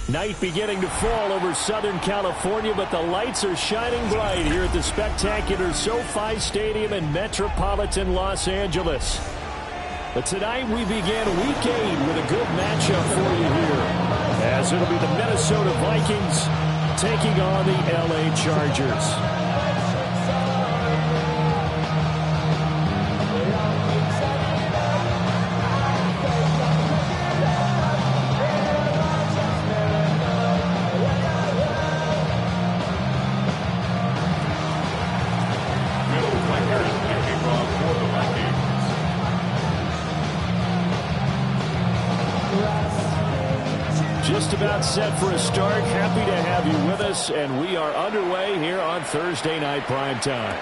Night beginning to fall over Southern California, but the lights are shining bright here at the spectacular SoFi Stadium in metropolitan Los Angeles. But tonight we begin Week 8 with a good matchup for you here, as it'll be the Minnesota Vikings taking on the LA Chargers. Just about set for a start. Happy to have you with us, and we are underway here on Thursday Night Prime Time.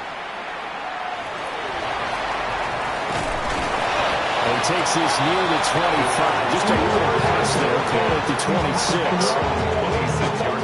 He takes this near the 25. Just a little pass there, call it the 26. 26-yard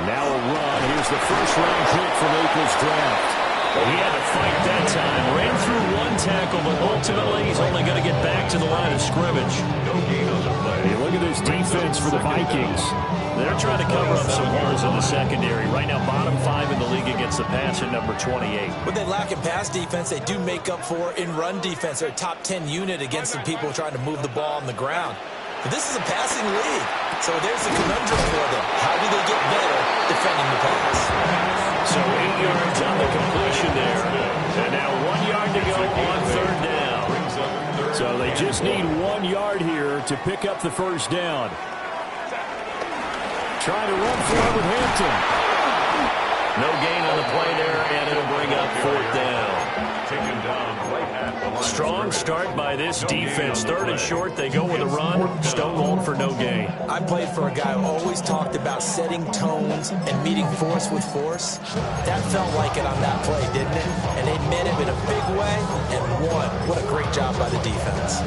Now a run. Here's the first-round pick from April's draft. He had to fight that time. Ran through one tackle, but ultimately he's only going to get back to the line of scrimmage. Hey, look at this defense for the Vikings. They're trying to cover up some holes in the secondary. Right now, bottom 5 in the league against the pass at number 28. What they lack in pass defense, they do make up for in run defense. They're a top 10 unit against the people trying to move the ball on the ground. But this is a passing league, so there's a conundrum for them. How do they get better defending the pass? So 8 yards on the completion there. And now 1 yard to go on third down. So they just need 1 yard here to pick up the first down. Trying to run for it with Hampton. No gain on the play there, and it'll bring up fourth down. Strong start by this defense. Third and short, they go with a run. Stonewalled for no gain. I played for a guy who always talked about setting tones and meeting force with force. That felt like it on that play, didn't it? And they met him in a big way and won. What a great job by the defense.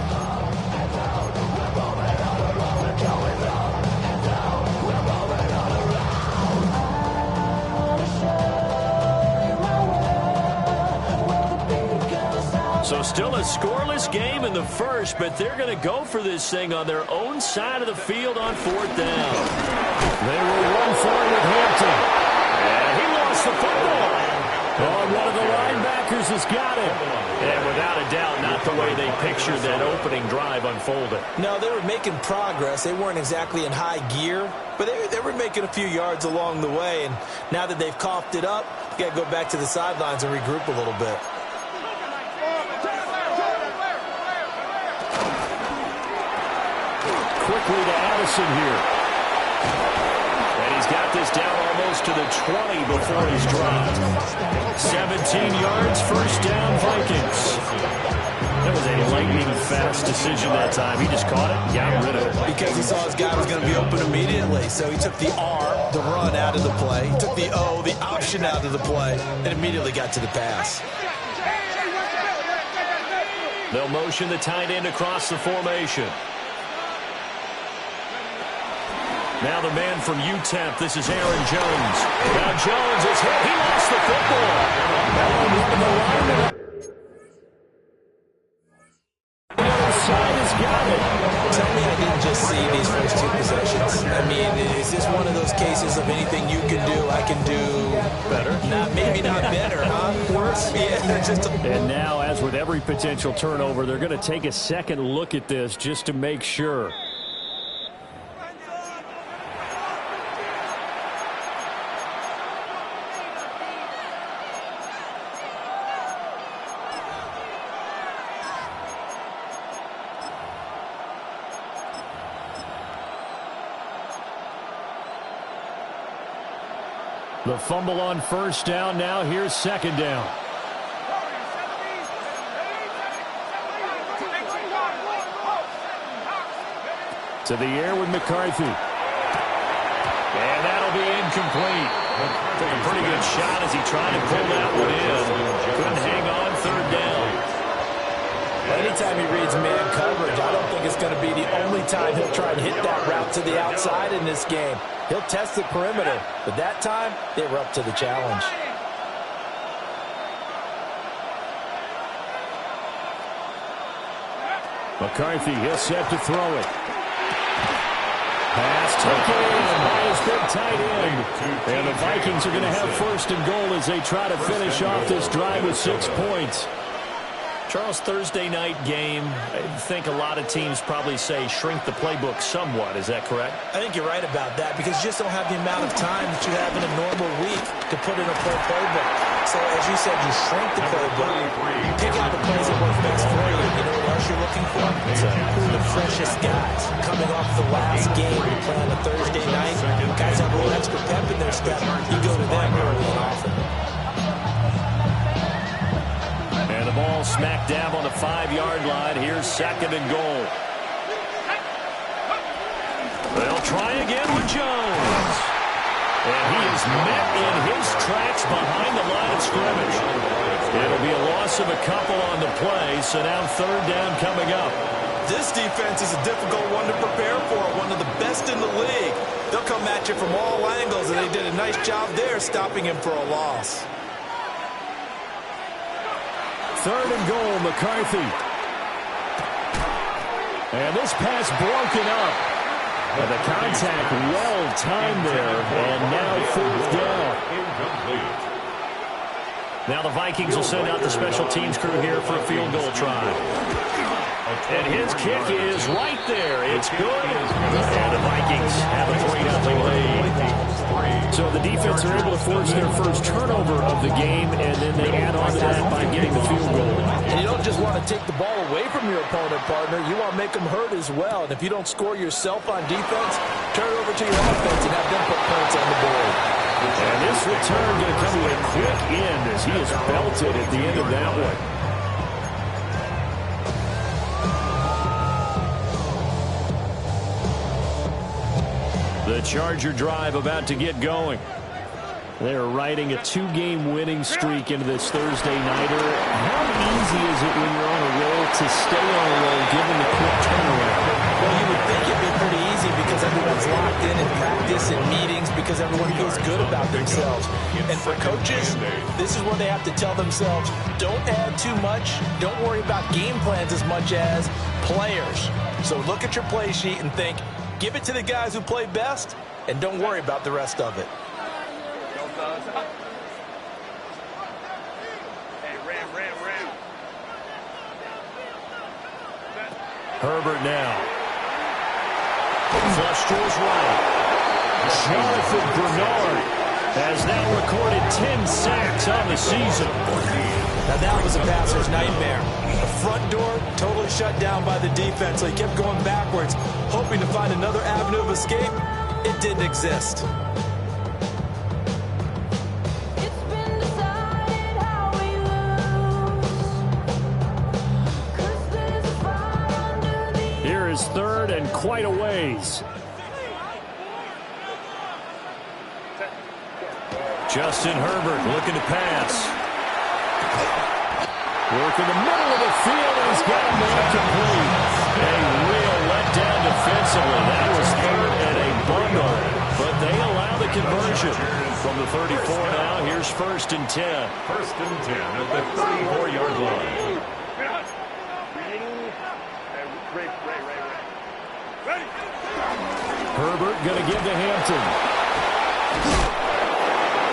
So still a scoreless game in the first, but they're going to go for this thing on their own side of the field on fourth down. They will run for it with Hampton. And he lost the football. Oh, one of the linebackers has got it. And without a doubt, not the way they pictured that opening drive unfolded. No, they were making progress. They weren't exactly in high gear, but they were making a few yards along the way. And now that they've coughed it up, you got to go back to the sidelines and regroup a little bit. Quickly to Addison here. And he's got this down almost to the 20 before he's dropped. 17 yards, first down, Vikings. That was a lightning-fast decision that time. He just caught it, got rid of it. Because he saw his guy was going to be open immediately. So he took the R, the run, out of the play. He took the O, the option, out of the play, and immediately got to the pass. They'll motion the tight end across the formation. Now the man from UTEP, this is Aaron Jones. Now Jones is hit. He lost the football. The other side has got it. Tell me I didn't just see these first two possessions. I mean, is this one of those cases of anything you can do, I can do better? Maybe not better, huh? Worse? Yeah, just And now, as with every potential turnover, they're going to take a second look at this just to make sure. The fumble on first down. Now here's second down. To the air with McCarthy. And that'll be incomplete. Took a pretty good shot as he tried to pull that one in. Couldn't hang on third down. Anytime he reads man coverage, I don't think it's going to be the only time he'll try and hit that route to the outside in this game. He'll test the perimeter, but that time they were up to the challenge. McCarthy, he'll set to throw it. Pass taken by his big tight end. And the Vikings are going to have first and goal as they try to finish off this drive with 6 points. Charles, Thursday night game, I think a lot of teams probably say shrink the playbook somewhat. Is that correct? I think you're right about that because you just don't have the amount of time that you have in a normal week to put in a full playbook. So, as you said, you shrink the playbook. You pick out the plays that work best for you. You know what else you're looking for? It's who are the freshest guys coming off the last game you play on a Thursday night. Guys have a little extra pep in their step. You go to them early and often. And the ball smack dab on the 5-yard line. Here's second and goal. They'll try again with Jones. And he is met in his tracks behind the line of scrimmage. It'll be a loss of a couple on the play, so now third down coming up. This defense is a difficult one to prepare for, one of the best in the league. They'll come at you from all angles, and they did a nice job there stopping him for a loss. Third and goal, McCarthy. And this pass broken up. And the contact well-timed there. And now fourth down. Now the Vikings will send out the special teams crew here for a field goal try. And his kick is right there. It's good. And the Vikings have a 3-0 lead. So the defense are able to force their first turnover of the game, and then they add on to that by getting the field goal. And you don't just want to take the ball away from your opponent, partner. You want to make them hurt as well. And if you don't score yourself on defense, turn it over to your offense and have them put points on the board. And this return going to come to a quick end as he is belted at the end of that one. The Charger drive about to get going. They're riding a 2-game winning streak into this Thursday nighter. How easy is it when you're on a roll to stay on a roll given the quick turnaround? Well, you would think it'd be pretty easy because everyone's locked in practice and meetings because everyone feels good about themselves. And for coaches, this is where they have to tell themselves, don't add too much. Don't worry about game plans as much as players. So look at your play sheet and think, give it to the guys who play best, and don't worry about the rest of it. Herbert now. Flush to his right. Jonathan Bernard has now recorded 10 sacks on the season. Now that was a passer's nightmare. The front door totally shut down by the defense, so he kept going backwards, hoping to find another avenue of escape. It didn't exist. Here is third and quite a ways. Justin Herbert looking to pass. Work in the middle of the field, and he's got a man complete. A real letdown defensively. That was third and a bundle, but they allow the conversion. From the 34 now, here's first and 10. First and 10 at the 34-yard line. Herbert going to give to Hampton.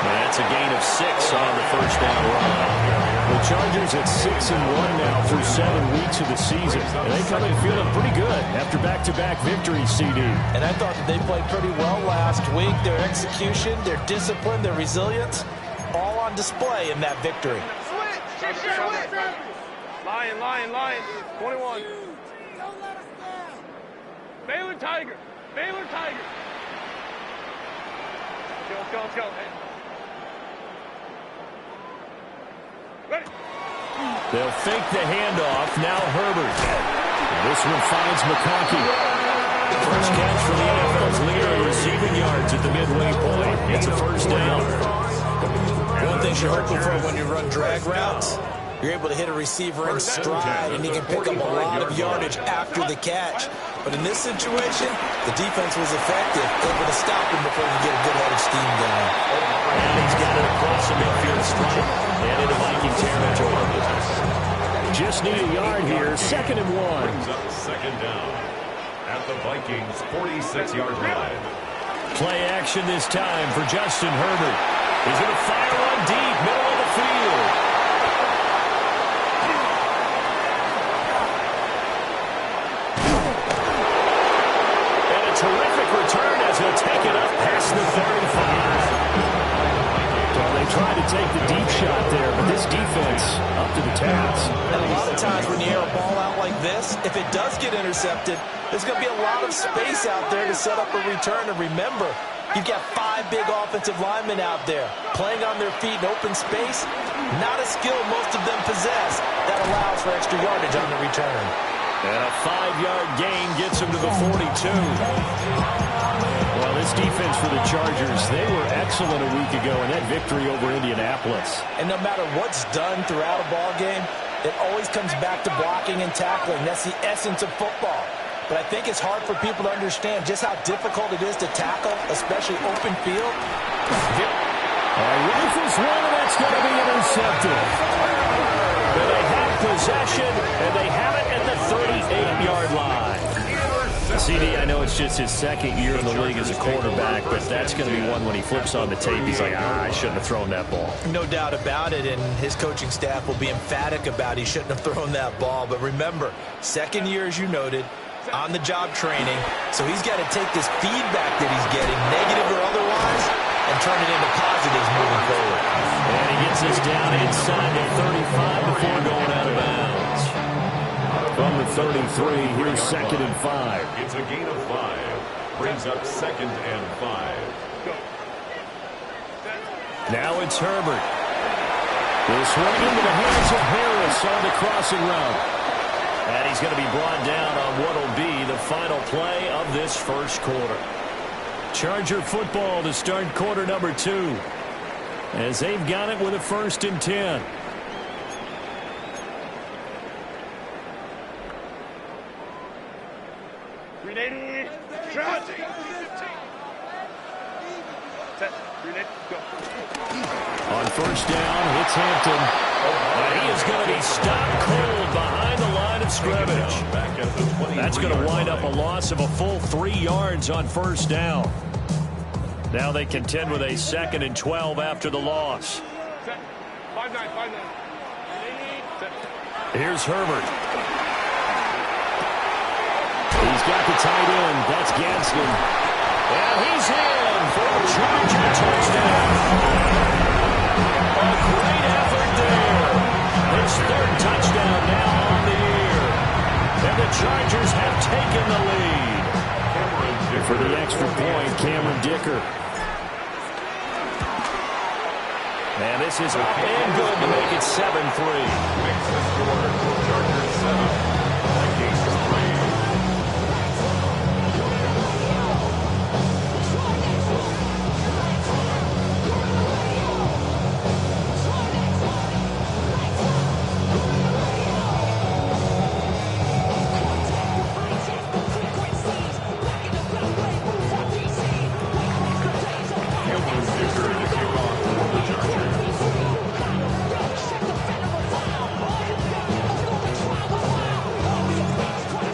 That's a gain of 6 on the first down run. The Chargers at 6-1 now through 7 weeks of the season. And they come in feeling pretty good after back-to-back victories, CD. And I thought that they played pretty well last week. Their execution, their discipline, their resilience, all on display in that victory. Lion. 21. Baylor Tiger. Let's go. Ready. They'll fake the handoff. Now Herbert. This one finds McConkey. First catch for the NFL's leader in receiving yards at the midway point. It's a first down. One thing you're hoping for when you run drag routes, you're able to hit a receiver in stride, and he can pick up a lot of yardage after the catch. But in this situation, the defense was effective, able to stop him before he could get a good head of steam going. And he's got it across the midfield stripe and into Viking territory. Just need a yard here, 2nd and 1. Brings up 2nd down at the Vikings' 46-yard line. Play action this time for Justin Herbert. He's going to fire one deep, middle of the field. And a terrific return as he'll take it up past the 35. Well, they tried to take the deep shot there, but this defense up to the task. And a lot of times when you air a ball out like this, if it does get intercepted, there's going to be a lot of space out there to set up a return. And remember, you've got 5 big offensive linemen out there playing on their feet in open space. Not a skill most of them possess that allows for extra yardage on the return. And a 5-yard gain gets him to the 42. Well, this defense for the Chargers, they were excellent a week ago in that victory over Indianapolis. And no matter what's done throughout a ball game, it always comes back to blocking and tackling. That's the essence of football. But I think it's hard for people to understand just how difficult it is to tackle, especially open field. Rifles one, and that's going to be intercepted. But they have possession, and they have it at the 38-yard line. CD, I know it's just his 2nd year in the league as a quarterback, but that's going to be one when he flips on the tape, he's like, I shouldn't have thrown that ball. No doubt about it, and his coaching staff will be emphatic about he shouldn't have thrown that ball. But remember, 2nd year, as you noted, on-the-job training, so he's got to take this feedback that he's getting, negative or otherwise, and turn it into positives moving forward. And he gets us down inside the 35 before going out of bounds. From the 33, here's 2nd and 5. It's a gain of 5. Brings up 2nd and 5. Now it's Herbert. This one into the hands of Harris on the crossing route. And he's going to be brought down on what will be the final play of this first quarter. Charger football to start quarter number 2. As they've got it with a 1st and 10. On 1st down, it's Hampton. And he is going to be stopped cold behind the line of scrimmage. That's going to wind up a loss of a full 3 yards on 1st down. Now they contend with a 2nd and 12 after the loss. 5-9. Here's Herbert. He's got the tight end. That's Gadsden. And he's in for a Charger touchdown. A great effort there. His 3rd touchdown now on the year. And the Chargers have taken the lead. For the extra point, Cameron Dicker. And this is up and good to make it 7-3. Makes the score. Chargers 7. Vikings 3.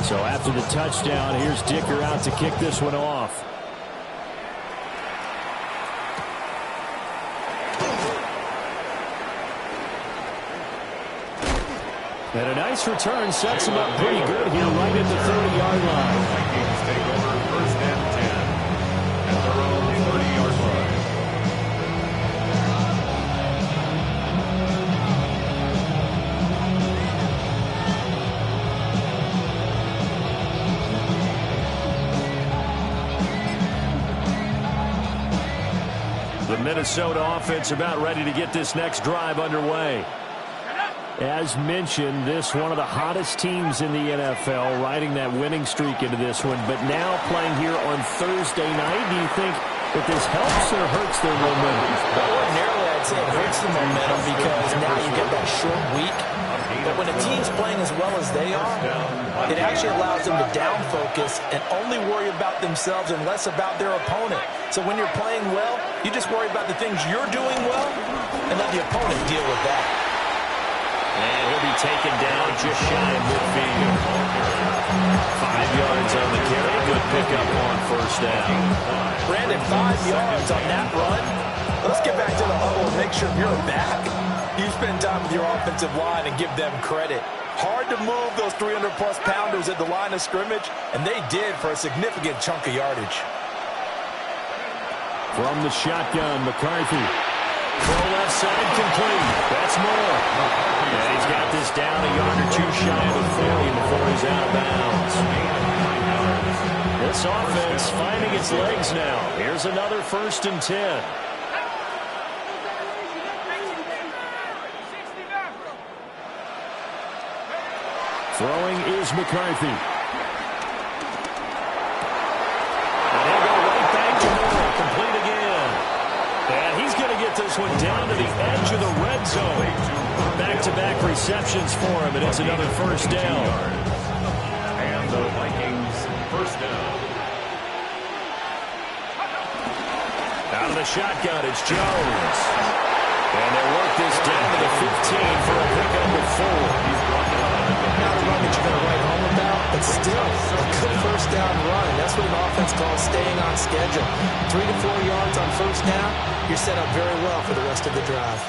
So after the touchdown, here's Dicker out to kick this one off. And a nice return sets him up pretty good here right at the 30-yard line. Vikings take over 1st and 10 at their own 30-yard line. The Minnesota offense about ready to get this next drive underway. As mentioned, this one of the hottest teams in the NFL, riding that winning streak into this one, but now playing here on Thursday night. Do you think that this helps or hurts their momentum? Well, ordinarily, I'd say it hurts the momentum because now you get that short week. But when a team's playing as well as they are, it actually allows them to down focus and only worry about themselves and less about their opponent. So when you're playing well, you just worry about the things you're doing well and let the opponent deal with that. And he'll be taken down just shy of midfield. 5 yards on the carry. Good pickup on first down. Brandon, 5 yards on that run. Let's get back to the huddle and make sure you're back. You spend time with your offensive line and give them credit. Hard to move those 300-plus pounders at the line of scrimmage, and they did for a significant chunk of yardage. From the shotgun, McCarthy. Throw left side complete. That's more. And he's got this down a yard or two shy of the 40 before he's out of bounds. This offense finding its legs now. Here's another 1st and 10. Throwing is McCarthy. And he'll go right back to Moore. Complete again. And he's going to get this one down to the edge of the red zone. Back-to-back receptions for him, and it's another 1st down. And the Vikings 1st down. Out of the shotgun, it's Jones. And they work this down to the 15 for a pickup of 4. Not a run that you're going to write home about, but still a good 1st down run. That's what an offense calls staying on schedule. 3 to 4 yards on 1st down, you're set up very well for the rest of the drive.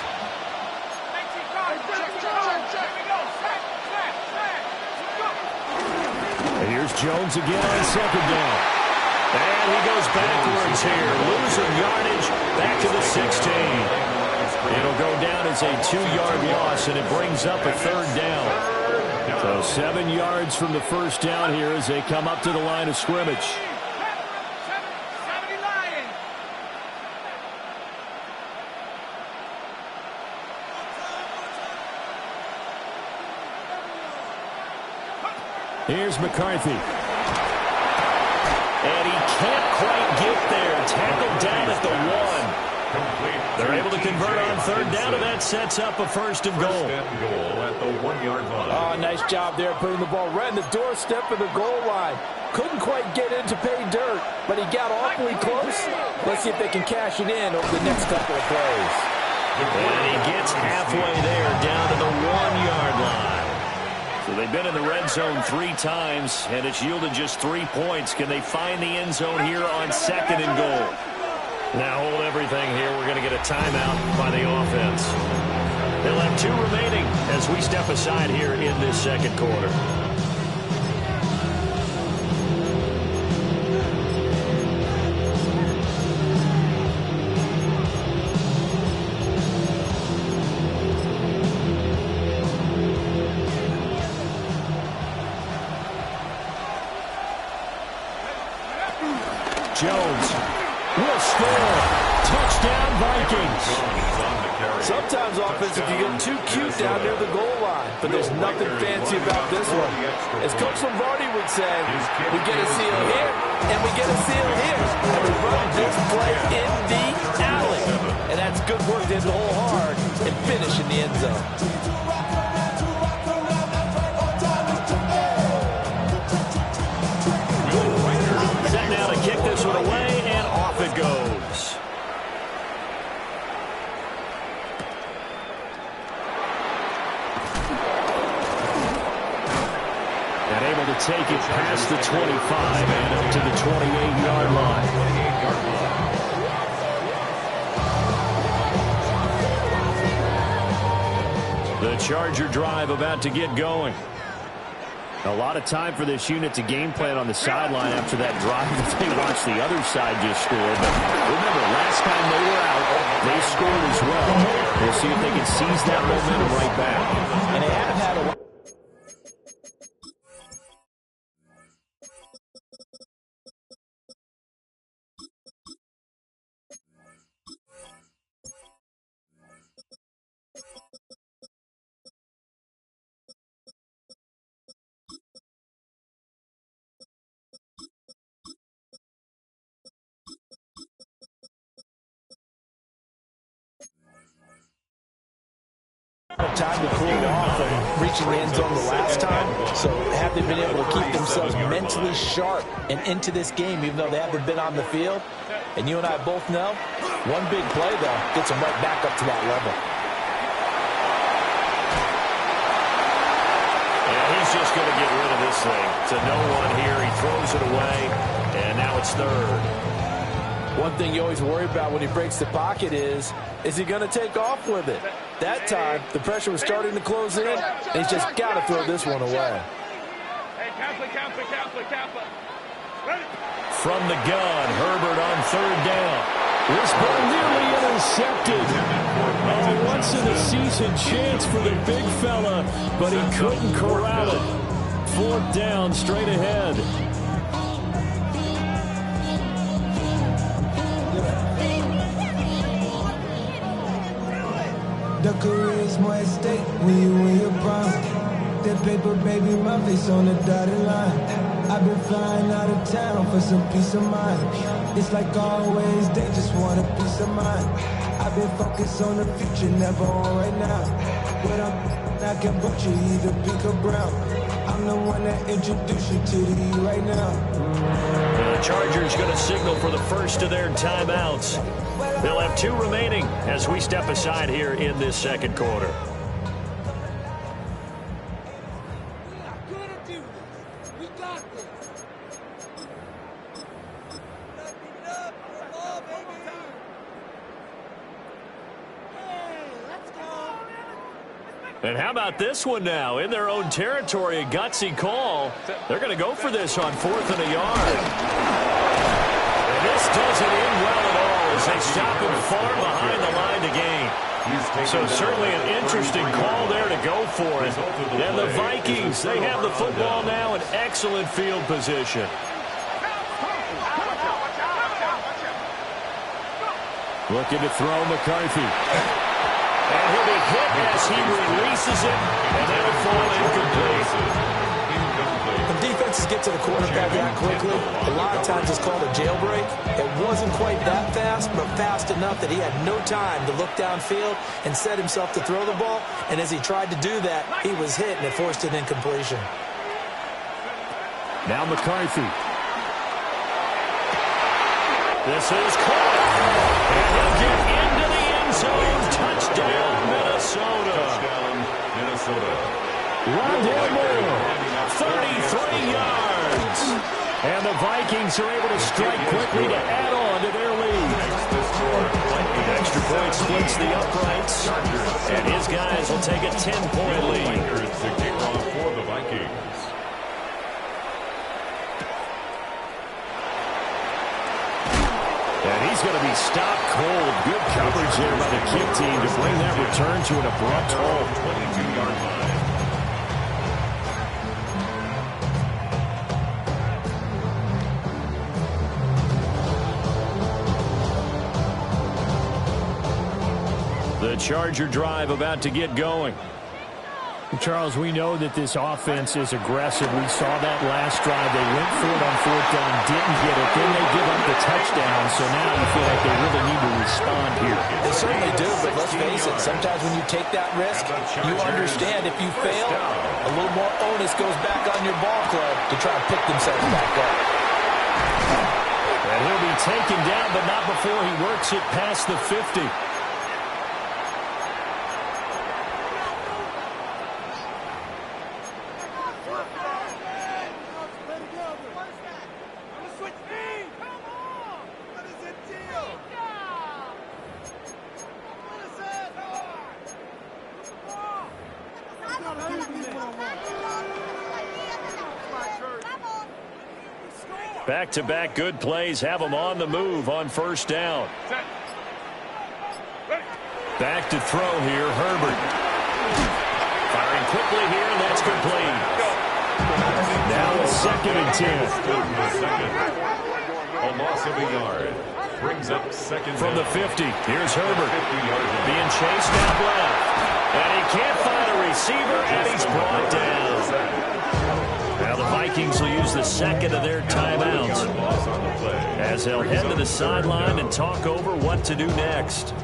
And here's Jones again on 2nd down. And he goes backwards here, losing yardage back to the 16. It'll go down as a 2-yard loss, and it brings up a 3rd down. So 7 yards from the 1st down here as they come up to the line of scrimmage. Here's McCarthy. And he can't quite get there. Tackled down at the 1. They're able to convert on 3rd down, and that sets up a 1st and goal. At the 1-yard line. Oh, nice job there putting the ball right in the doorstep of the goal line. Couldn't quite get in to pay dirt, but he got awfully close. Let's see if they can cash it in over the next couple of plays. And he gets halfway there, down to the 1-yard line. So they've been in the red zone 3 times, and it's yielded just 3 points. Can they find the end zone here on 2nd and goal? Now hold everything here. We're going to get a timeout by the offense. They'll have 2 remaining as we step aside here in this 2nd quarter. Jones will score. Touchdown, Vikings. Sometimes offense, if you get too cute down near the goal line, but there's nothing fancy about this one. As Coach Lombardi would say, we get a seal here, and we get a seal here, and we run this play in the alley. And that's good work to hit the hole hard and finish in the end zone. Set now to kick this one away, and off it goes. And able to take it past the 25 and up to the 28-yard line. The Charger drive about to get going. A lot of time for this unit to game plan on the sideline after that drive that they watched the other side just score. But remember, last time they were out, they scored as well. We'll see if they can seize that momentum right back. And they have had a reaching the end zone the last time. So have they been able to keep themselves mentally sharp and into this game, even though they haven't been on the field? And you and I both know, one big play, though, gets them right back up to that level. Yeah, he's just going to get rid of this thing. It's a no-one here. He throws it away, and now it's third. One thing you always worry about when he breaks the pocket is he going to take off with it? That time, the pressure was starting to close in, and he's just got to throw this one away. Hey, Kappa. Ready? From the gun, Herbert on third down. This ball nearly intercepted. Oh, once in a season chance for the big fella, but he couldn't corral it. Fourth down, straight ahead. The career's more at stake when you win your prime. That paper, baby, my face on the dotted line. I've been flying out of town for some peace of mind. It's like always, they just want a peace of mind. I've been focused on the future, never on right now. But I can butcher either pink or brown. I'm the one that introduced you to the E right now. The Chargers going to signal for the first of their timeouts. They'll have 2 remaining as we step aside here in this second quarter. And how about this one now? In their own territory, a gutsy call. They're going to go for this on 4th and a yard. And this doesn't end well at all as they stop him far behind the line to gain. So certainly an interesting call there to go for it. And the Vikings, they have the football now in excellent field position. Looking to throw McCarthy. And he'll be hit as he releases it, and that'll fall incomplete. When defenses get to the quarterback that quickly, a lot of times it's called a jailbreak. It wasn't quite that fast, but fast enough that he had no time to look downfield and set himself to throw the ball. And as he tried to do that, he was hit, and it forced an incompletion. Now McCarthy. This is caught. And he'll get into the end zone. Touchdown, Minnesota. Rondale Moore, 33 yards. And the Vikings are able to strike quickly to add on to their lead. The extra point splits the uprights. And his guys will take a 10-point lead. The kickoff for the Vikings. And he's going to be stopped cold. Good coverage there by the kick team to bring that return to an abrupt halt. 22-yard line. The Charger drive about to get going. Charles, we know that this offense is aggressive. We saw that last drive. They went for it on 4th down, didn't get it. Then they give up the touchdown. So now you feel like they really need to respond here. They certainly do, but let's face it, sometimes when you take that risk, you understand if you fail, a little more onus goes back on your ball club to try and pick themselves back up. And he'll be taken down, but not before he works it past the 50. Back-to-back good plays have them on the move on 1st down. Back to throw here, Herbert. Firing quickly here, and that's complete. Now a 2nd and 10. A loss of a yard. Brings up 2nd From the 50, here's Herbert. Being chased out left. And he can't find a receiver, and he's brought down. Now the Vikings will use the 2nd of their timeouts as they'll head to the sideline and talk over what to do next.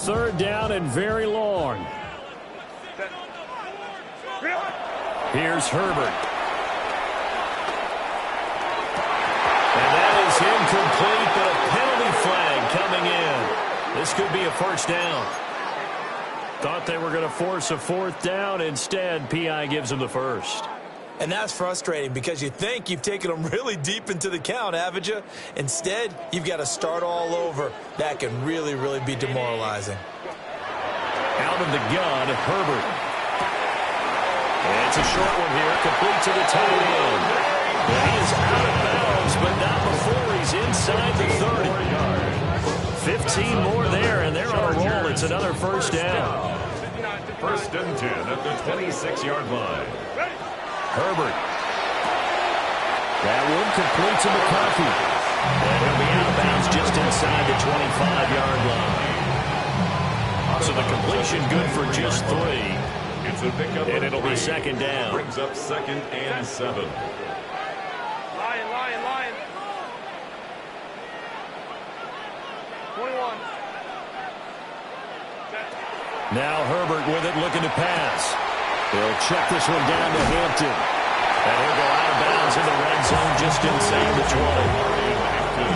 third down and very long. Here's Herbert. And that is incomplete, but a penalty flag coming in. This could be a first down. Thought they were going to force a fourth down. Instead, P.I. gives them the first. And that's frustrating because you think you've taken them really deep into the count, haven't you? Instead, you've got to start all over. That can really, really be demoralizing. Out of the gun, Herbert. And it's a short one here, complete to the tight end. And he is out of bounds, but not before he's inside the 30. 15 more there, and they're on a roll. It's another first down. First and 10 at the 26-yard line. Herbert. That one complete to McCarthy. And he'll be out of bounds just inside the 25-yard line. So the completion good for just 3. It's a pickup and it'll be second down. Brings up second and 7. Lion. 21. Now Herbert with it, looking to pass. He'll check this one down to Hampton. And he'll go out of bounds in the red zone just inside the 20.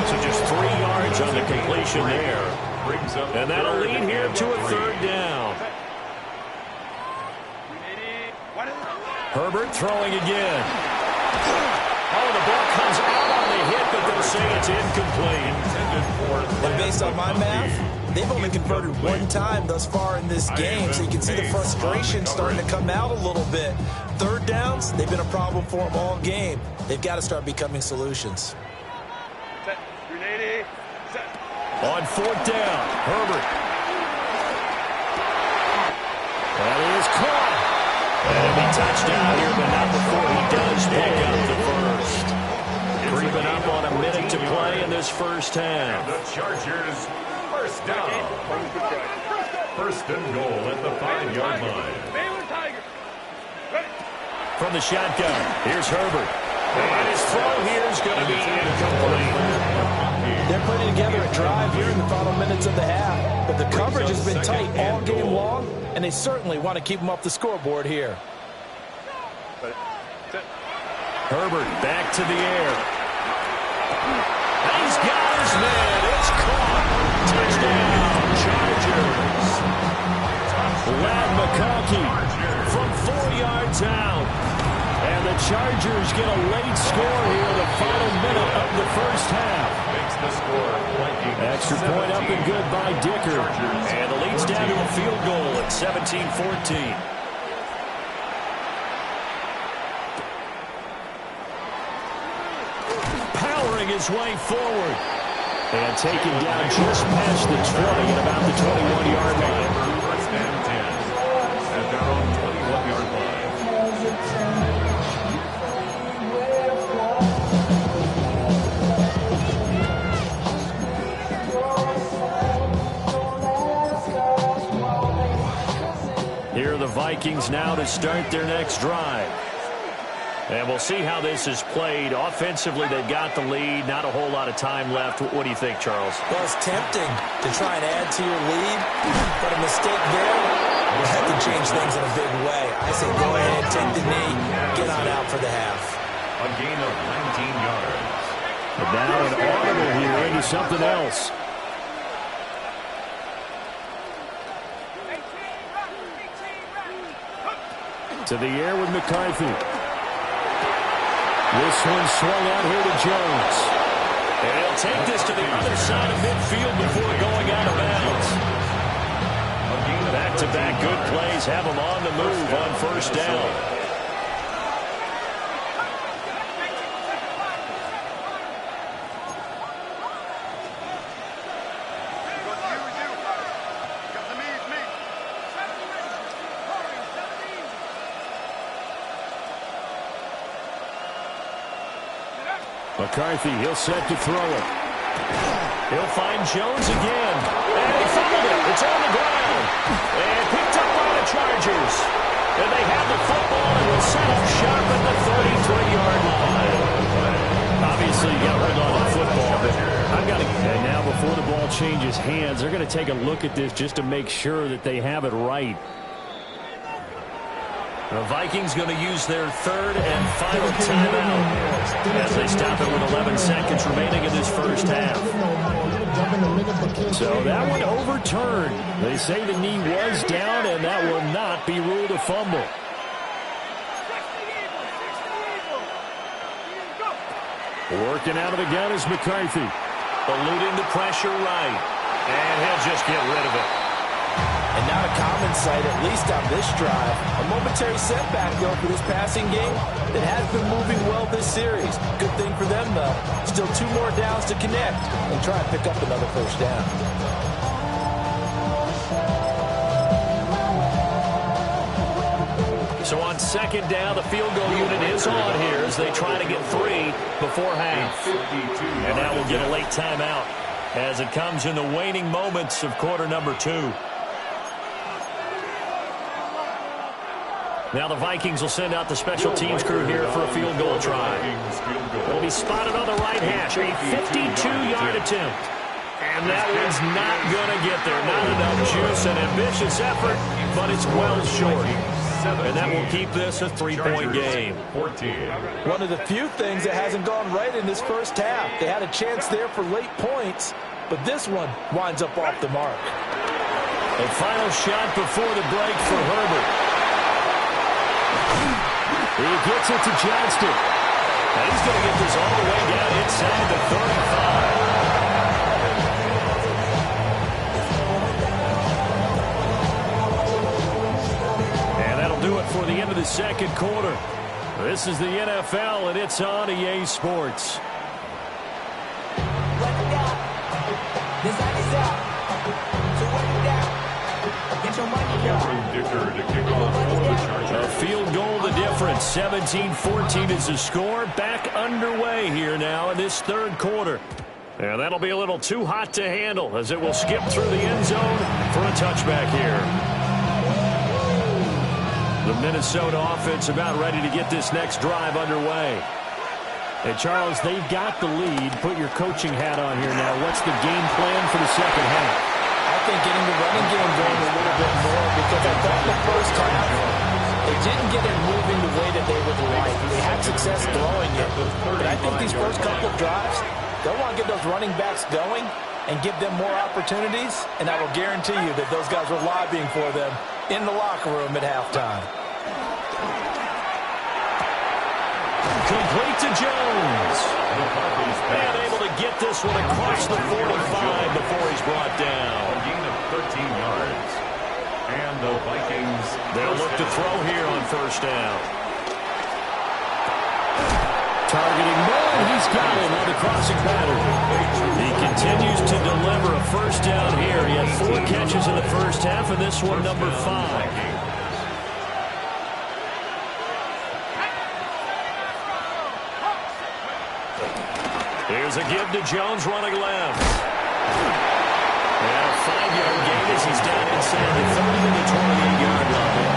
So just 3 yards on the completion there. And that'll lead here to a third down. Herbert throwing again. Oh, the ball comes out on the hit, but they'll say it's incomplete. And based on my math, they've only converted one time thus far in this game, so you can see the frustration starting to come out a little bit. Third downs, they've been a problem for them all game. They've got to start becoming solutions. On fourth down, Herbert. That is caught. And it'll be touchdown here, but not before he does pick up the first. Creeping up on a minute to play in this first half. The Chargers, first down. First and goal at the 5-yard line. From the shotgun, here's Herbert. And his throw here is going to be incomplete. They're putting together a drive here in the final minutes of the half, but the coverage has been tight all game long, and they certainly want to keep them off the scoreboard here. Herbert back to the air. He's got his man. It's caught. Touchdown, Chargers. Lad McConkey from 4 yards out. And the Chargers get a late score here in the final minute of the first half. The score, extra point up and good by Dicker. And the lead's down to a field goal at 17-14. Powering his way forward. And taken down just past the 20 at about the 21-yard line. First and 10 at their own 21-yard line. Here are the Vikings now to start their next drive. And we'll see how this is played. Offensively, they've got the lead. Not a whole lot of time left. What do you think, Charles? Well, it's tempting to try and add to your lead, but a mistake there will have to change things in a big way. I say go ahead, take the knee, get on out for the half. A gain of 19 yards. But now an audible here into something else. To the air with McCarthy. This one swung out here to Jones. And he'll take this to the other side of midfield before going out of bounds. Back-to-back good plays have him on the move on first down. McCarthy, he'll set to throw it. He'll find Jones again. And he fumbled it. It's on the ground. And picked up by the Chargers. And they have the football and will set up sharp at the 33-yard line. Obviously, you got to hold on to the football, but I've got to. And now before the ball changes hands, they're going to take a look at this just to make sure that they have it right. The Vikings going to use their third and final timeout as they stop it with 11 seconds remaining in this first half. So that one overturned. They say the knee was down, and that will not be ruled a fumble. Working out of the gun is McCarthy. Eluding the pressure right. And he'll just get rid of it. And not a common sight, at least on this drive. A momentary setback, though, for this passing game that has been moving well this series. Good thing for them, though. Still 2 more downs to connect and try and pick up another first down. So on second down, the field goal unit is on here as they try to get 3 before half. And now we'll get a late timeout as it comes in the waning moments of quarter number 2. Now the Vikings will send out the special teams crew here for a field goal try. Will be spotted on the right hash. A 52-yard attempt. And that one's not going to get there. Not enough juice. An ambitious effort, but it's well short. And that will keep this a 3-point game. 14. One of the few things that hasn't gone right in this first half. They had a chance there for late points, but this one winds up off the mark. A final shot before the break for Herbert. He gets it to Johnston. And he's going to get this all the way down inside the 35. And that'll do it for the end of the second quarter. This is the NFL, and it's on EA Sports. A field goal the difference. 17-14 is the score. Back underway here now in this third quarter. And that'll be a little too hot to handle as it will skip through the end zone for a touchback here. The Minnesota offense about ready to get this next drive underway. And Charles, they've got the lead. Put your coaching hat on here now. What's the game plan for the second half? I think getting the running game going a little bit more, because I thought the first half they didn't get it moving the way that they would like. They had success throwing it, but I think these first couple of drives, they'll want to get those running backs going and give them more opportunities, and I will guarantee you that those guys were lobbying for them in the locker room at halftime. Complete to Jones. And able to get this one across the 45 before he's brought down. A gain of 13 yards. And the Vikings, they'll look to throw here on first down. Targeting Moore, he's got him on the crossing pattern. He continues to deliver a first down here. He had 4 catches in the first half, and this one number 5. Here's a give to Jones running left. And a 5-yard gain as he's down inside the 30 to the 28-yard line.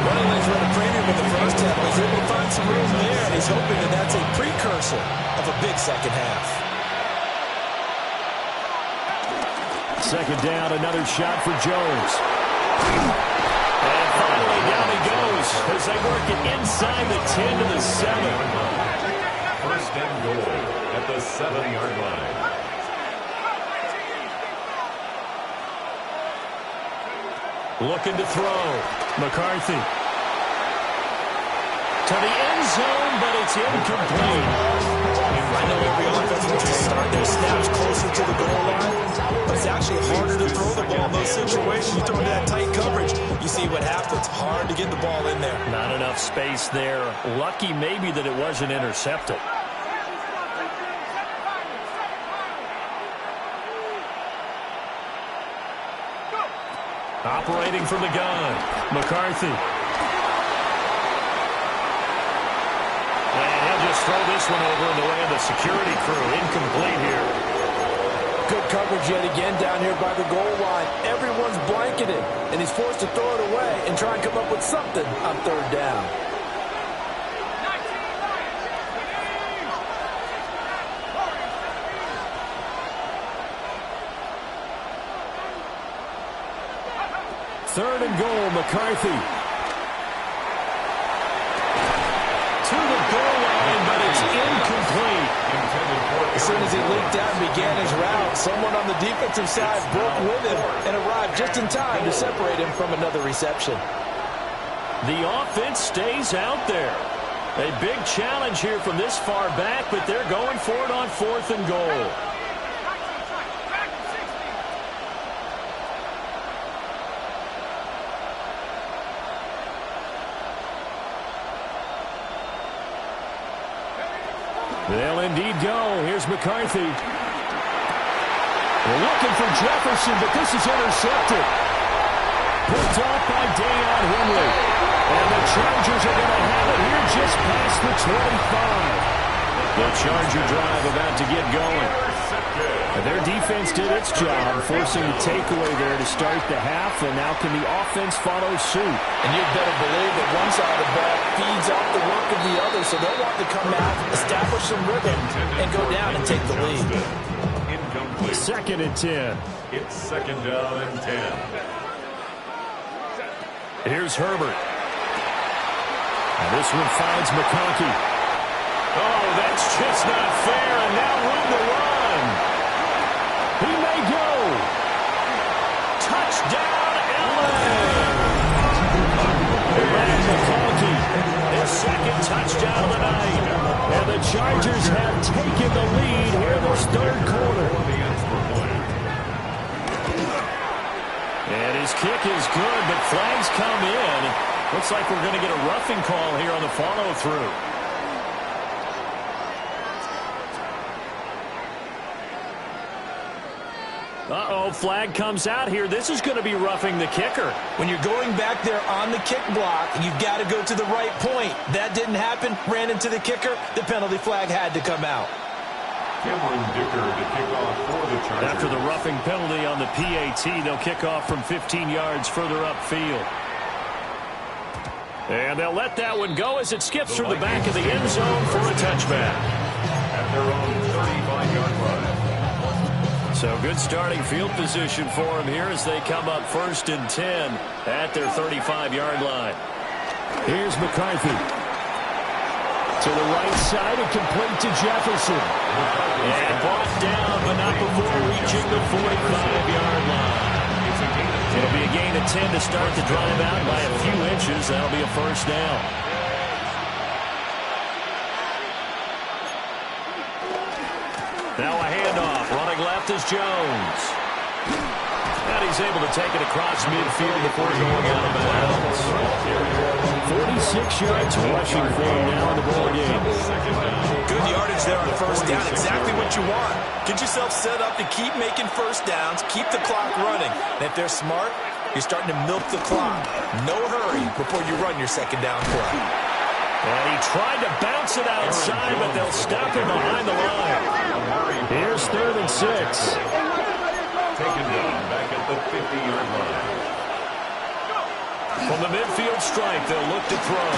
Running lanes were at a premium in the first half. He's able to find some room there, and he's hoping that that's a precursor of a big second half. Second down, another shot for Jones. And finally down he goes as they work it inside the 10 to the 7. First and goal at the 7-yard line. Looking to throw. McCarthy. To the end zone, but it's incomplete. I know every offense wants to start their snaps closer to the goal line, but it's actually harder to throw the ball in those situations. You throw into that tight coverage, you see what happens. Hard to get the ball in there. Not enough space there. Lucky maybe that it wasn't intercepted. Operating from the gun, McCarthy. And he'll just throw this one over in the way of the security crew. Incomplete here. Good coverage yet again down here by the goal line. Everyone's blanketed, and he's forced to throw it away and try and come up with something on third down. 3rd and goal, McCarthy. To the goal line, but it's incomplete. As soon as he leaked out and began his route, someone on the defensive side broke with him and arrived just in time to separate him from another reception. The offense stays out there. A big challenge here from this far back, but they're going for it on 4th and goal. They'll indeed go. Here's McCarthy. They're looking for Jefferson, but this is intercepted. Picked off by Dayon Henley. And the Chargers are going to have it here just past the 25. The Charger drive about to get going. And their defense did its job, forcing the takeaway there to start the half, and now can the offense follow suit? And you'd better believe that one side of the ball feeds off the work of the other, so they'll want to come out, establish some rhythm, and go down and take the lead. Incomplete. 2nd and 10. It's 2nd down and 10. Here's Herbert. And this one finds McConkey. Oh, that's just not fair, and now room to run. He may go. Touchdown, LA. Ryan McConkey, his 2nd touchdown of the night. And the Chargers have taken the lead here in this 3rd quarter. And his kick is good, but flags come in. Looks like we're going to get a roughing call here on the follow-through. Uh-oh, flag comes out here. This is going to be roughing the kicker. When you're going back there on the kick block, you've got to go to the right point. That didn't happen. Ran into the kicker. The penalty flag had to come out. Cameron Dicker to kick off for the Chargers. After the roughing penalty on the PAT, they'll kick off from 15 yards further upfield. And they'll let that one go as it skips through the back of the end zone for a touchback. At their own 35-yard line. So good starting field position for them here as they come up 1st and 10 at their 35-yard line. Here's McCarthy. To the right side and complete to Jefferson. And brought down, but not before reaching the 45-yard line. It'll be a gain of 10 to start the drive out by a few inches. That'll be a 1st down. Now a handoff. Running left is Jones. And he's able to take it across midfield before going out of bounds. 46 yards rushing for him now in the ball game. Good yardage there on 1st down. Exactly what you want. Get yourself set up to keep making 1st downs. Keep the clock running. And if they're smart, you're starting to milk the clock. No hurry before you run your 2nd down play. And he tried to bounce it outside, but they'll stop him behind the line. Here's 3rd and 6. Taken down back at the 50-yard line. From the midfield stripe, they'll look to throw.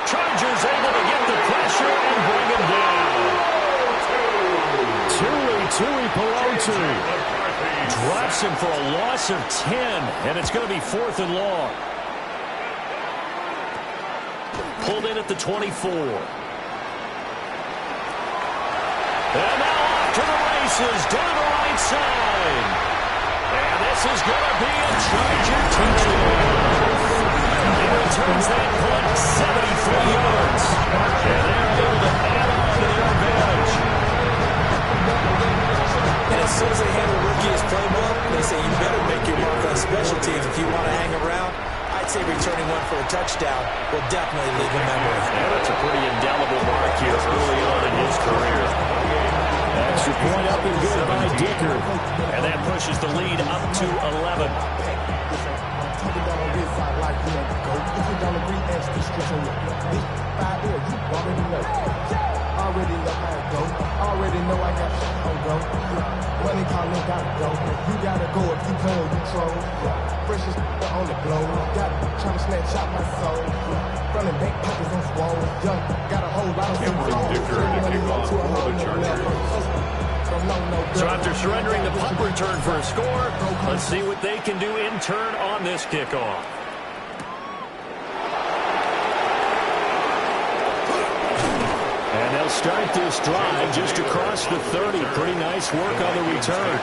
Chargers able to get the pressure and bring him down. Tui Pelotu drops him for a loss of 10, and it's going to be 4th and long. Pulled in at the 24. And now off to the races, down the right side. And this is going to be a Charger touchdown. He returns that punt 73 yards. And they're able to add on to their advantage. And as soon as they hand a rookie his playbook, they say you better make your mark on special teams if you want to hang around. I'd say returning one for a touchdown will definitely leave a memory. Yeah, that's a pretty indelible mark here early on in his career. Extra point up and good by Dicker. And that pushes the lead up to 11. Already know how it go. Already know I got shit on go. Money calling, gotta go. You gotta go if you play or you troll. Freshest on the blow. Got trying to snatch out my soul. Running back pockets on swole. Young, got a whole lot of Cameron Dicker to kick off for the Chargers. Don't know no So after surrendering the punt return for a score, let's see what they can do in turn on this kickoff. And they'll start this drive just across the 30. Pretty nice work on the return.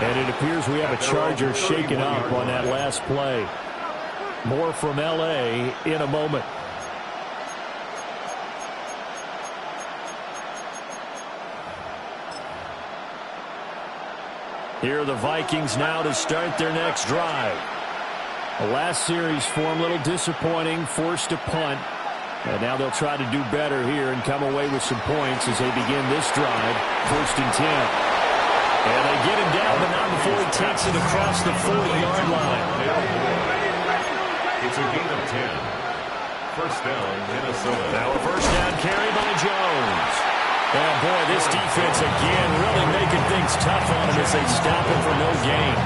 And it appears we have a Charger shaken up on that last play. More from L.A. in a moment. Here are the Vikings now to start their next drive. The last series for them, a little disappointing, forced to punt. And now they'll try to do better here and come away with some points as they begin this drive. 1st and 10. And they get him down, but not before he takes it across the 40-yard line. It's a gain of 10. First down, Minnesota. Now a first down carry by Jones. And boy, this defense again really making things tough on him as they stop him for no gain.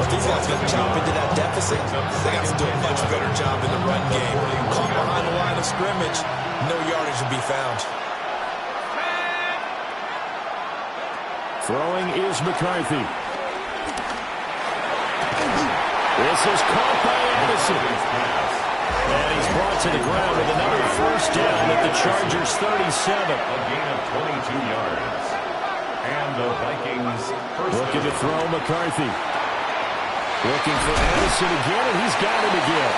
If these guys going to chop into that deficit, they got to do a much better job in the run game. Caught behind the line of scrimmage, no yardage to be found. Throwing is McCarthy. This is caught by Addison. And he's brought to the ground with another first down at the Chargers' 37. A gain of 22 yards. And the Vikings first. Looking to throw McCarthy. Looking for Addison again, and he's got him again.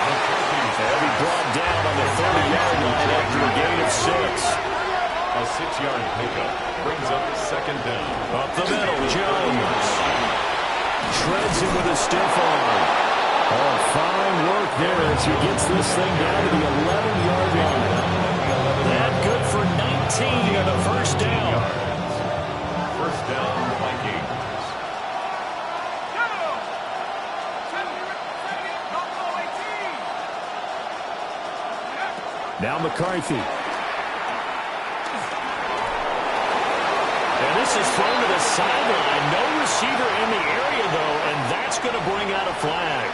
And he brought down on the 30-yard line after a gain of 6. A 6-yard pickup brings up second down. Up the middle, Jones. Shreds him with a stiff arm. Oh, fine work there as he gets this thing down to the 11-yard line. That good for 19 on the first down. First down, Vikings. Now McCarthy. And this is thrown to the sideline. No receiver in the area, though, and that's going to bring out a flag.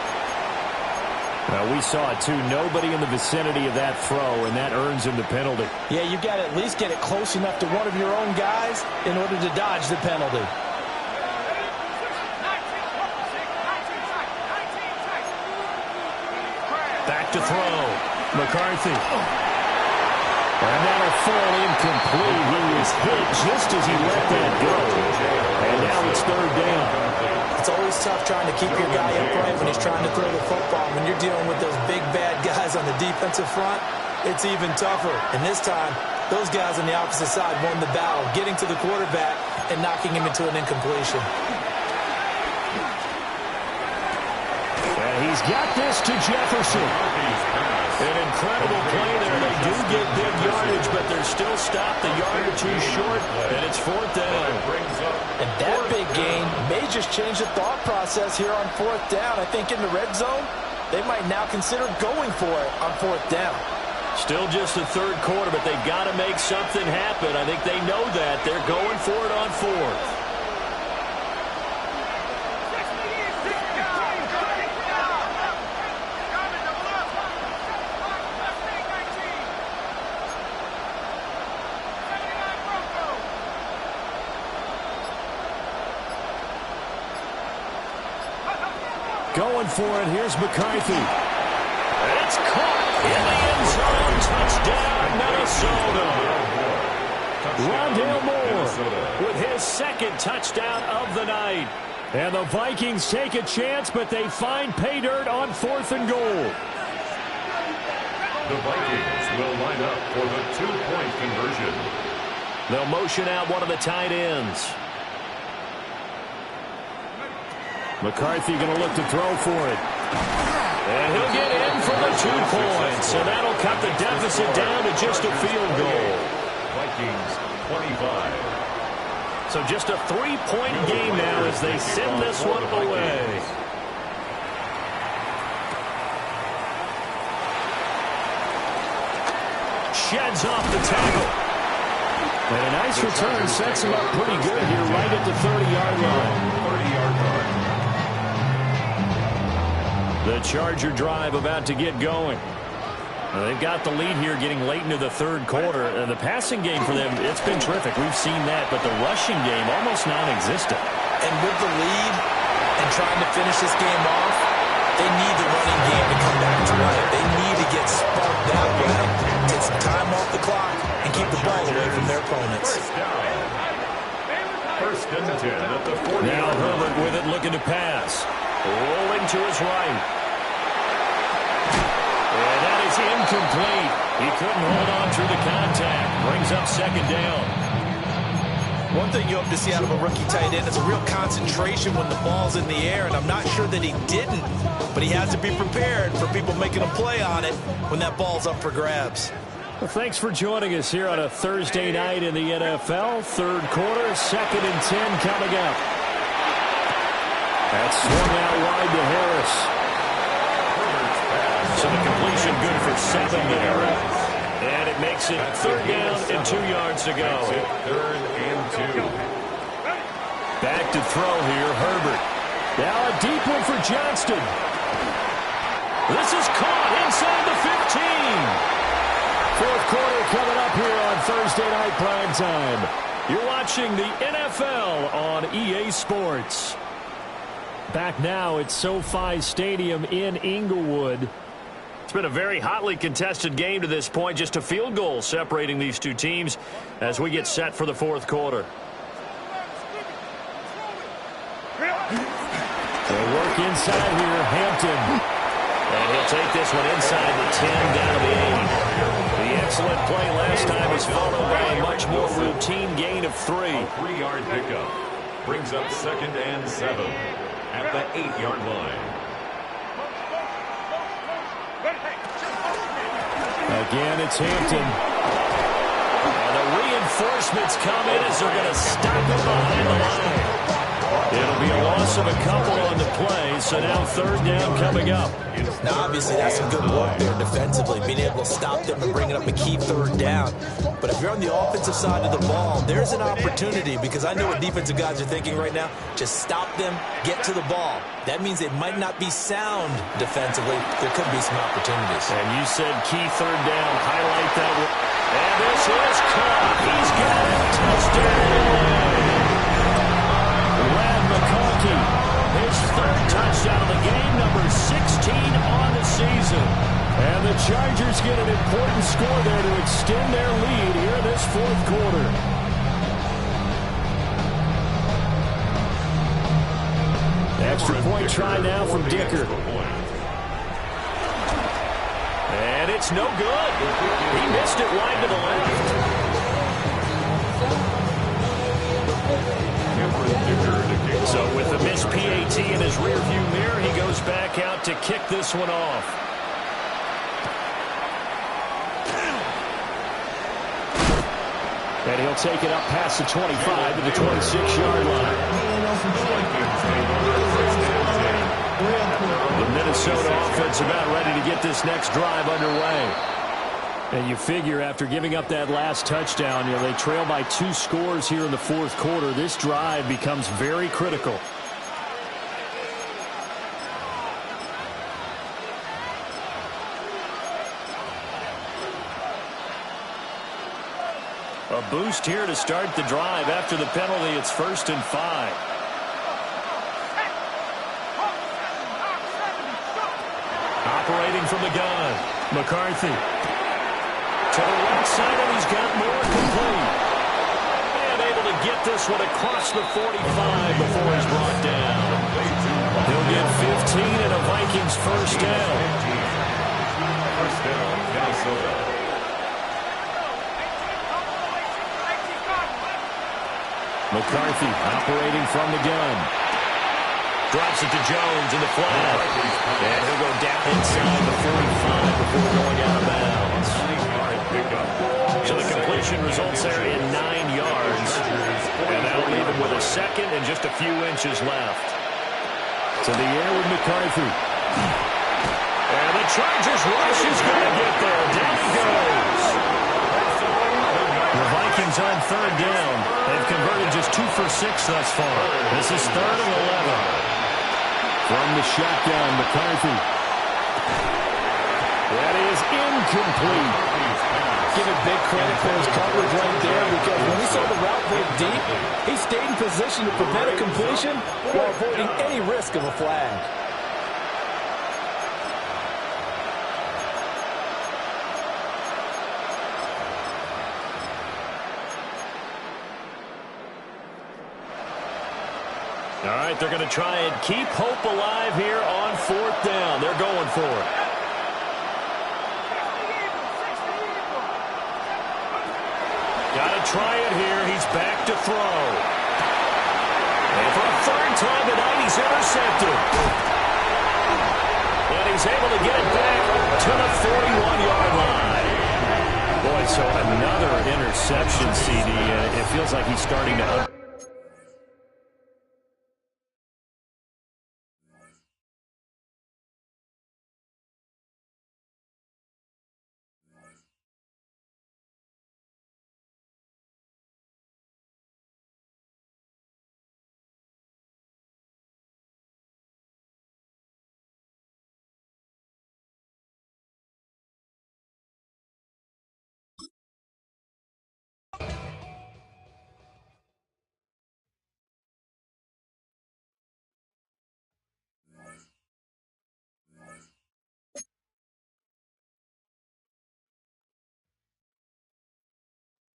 Well, we saw it, too. Nobody in the vicinity of that throw, and that earns him the penalty. Yeah, you've got to at least get it close enough to one of your own guys in order to dodge the penalty. Back to throw. McCarthy. And that'll fall incomplete. He was hit just as he let that go. And now it's third down. It's always tough trying to keep your guy upright when he's trying to throw the football. When you're dealing with those big, bad guys on the defensive front, it's even tougher. And this time, those guys on the opposite side won the battle, getting to the quarterback and knocking him into an incompletion. And he's got this to Jefferson. An incredible play there. They do get big yardage, but they're still stopped a yard or two short, and it's fourth down. And that big gain may just change the thought process here on fourth down. I think in the red zone, they might now consider going for it on fourth down. Still just the third quarter, but they've got to make something happen. I think they know that. They're going for it on fourth. Going for it. Here's McCarthy. It's caught in the end zone. Touchdown, Minnesota. Rondale Moore with his second touchdown of the night. And the Vikings take a chance, but they find pay dirt on 4th and goal. The Vikings will line up for the 2-point conversion. They'll motion out one of the tight ends. McCarthy going to look to throw for it. And he'll get in for the 2 points. And that'll cut the deficit down to just a field goal. Vikings 25. So just a 3-point game now as they send this one away. Sheds off the tackle. And a nice return sets him up pretty good here right at the 30-yard line. 30-yard line. The Charger drive about to get going. Well, they've got the lead here getting late into the third quarter. The passing game for them, it's been terrific. We've seen that, but the rushing game almost non-existent. And with the lead and trying to finish this game off, they need the running game to come back to life. They need to get sparked that way, take some time off the clock, and keep the ball away from their opponents. First and 10 at the 40. Now Herbert with it, looking to pass. Rolling to his right. And that is incomplete. He couldn't hold on through the contact. Brings up second down. One thing you hope to see out of a rookie tight end is a real concentration when the ball's in the air, and I'm not sure that he didn't, but he has to be prepared for people making a play on it when that ball's up for grabs. Well, thanks for joining us here on a Thursday night in the NFL. Third quarter, 2nd and 10 coming up. That's swung out wide to Harris. So the completion good for 7 there. And it makes it third down and 2 yards to go. Third and 2. Back to throw here, Herbert. Now a deep one for Johnston. This is caught inside the 15. Fourth quarter coming up here on Thursday Night Primetime. You're watching the NFL on EA Sports. Back now at SoFi Stadium in Inglewood. It's been a very hotly contested game to this point. Just a field goal separating these two teams as we get set for the fourth quarter. They work inside here, Hampton. And he'll take this one inside the 10 down to the 8. The excellent play last time is followed by a much more routine gain of 3. A 3-yard pickup brings up 2nd and 7 at the 8-yard line. Again, it's Hampton. And the reinforcements come in as they're going to stop him behind the line. It'll be a loss of a couple on the play, so now third down coming up. Now, obviously, that's some good work there defensively, being able to stop them and bring it up a key third down. But if you're on the offensive side of the ball, there's an opportunity, because I know what defensive guys are thinking right now. Just stop them, get to the ball. That means they might not be sound defensively. There could be some opportunities. And you said key third down. Highlight that one. And this is caught. He's got it. Touchdown. McCarthy, his third touchdown of the game, number 16 on the season. And the Chargers get an important score there to extend their lead here in this fourth quarter. Extra point try now from Dicker. And it's no good. He missed it wide to the left. So with the missed PAT in his rearview mirror, he goes back out to kick this one off. And he'll take it up past the 25 to the 26-yard line. The Minnesota offense about ready to get this next drive underway. And you figure after giving up that last touchdown, they trail by 2 scores here in the fourth quarter. This drive becomes very critical. A boost here to start the drive. After the penalty, it's 1st and 5. Operating from the gun, McCarthy. To the right side, and he's got more complete. And able to get this one across the 45 before he's brought down. He'll get 15 and a Vikings first down. First down, Minnesota. McCarthy operating from the gun. Drops it to Jones in the flat. And he'll go down inside the 45 before going out of bounds. So the completion results there in 9 yards. And that'll leave him with a second and just a few inches left. To the air with McCarthy. And the Chargers rush is going to get there. Down he goes. The Vikings on third down. They've converted just 2 for 6 thus far. This is 3rd and 11. From the shotgun, McCarthy. Ready is incomplete. Give him big credit for his coverage right there, because when he saw the route break deep, he stayed in position to prevent a completion while avoiding any risk of a flag. All right, they're going to try and keep hope alive here on 4th down. They're going for it. Got to try it here. He's back to throw. And for a 3rd time tonight, he's intercepted. And he's able to get it back to the 41-yard line. Boy, so another interception, CD. It feels like he's starting to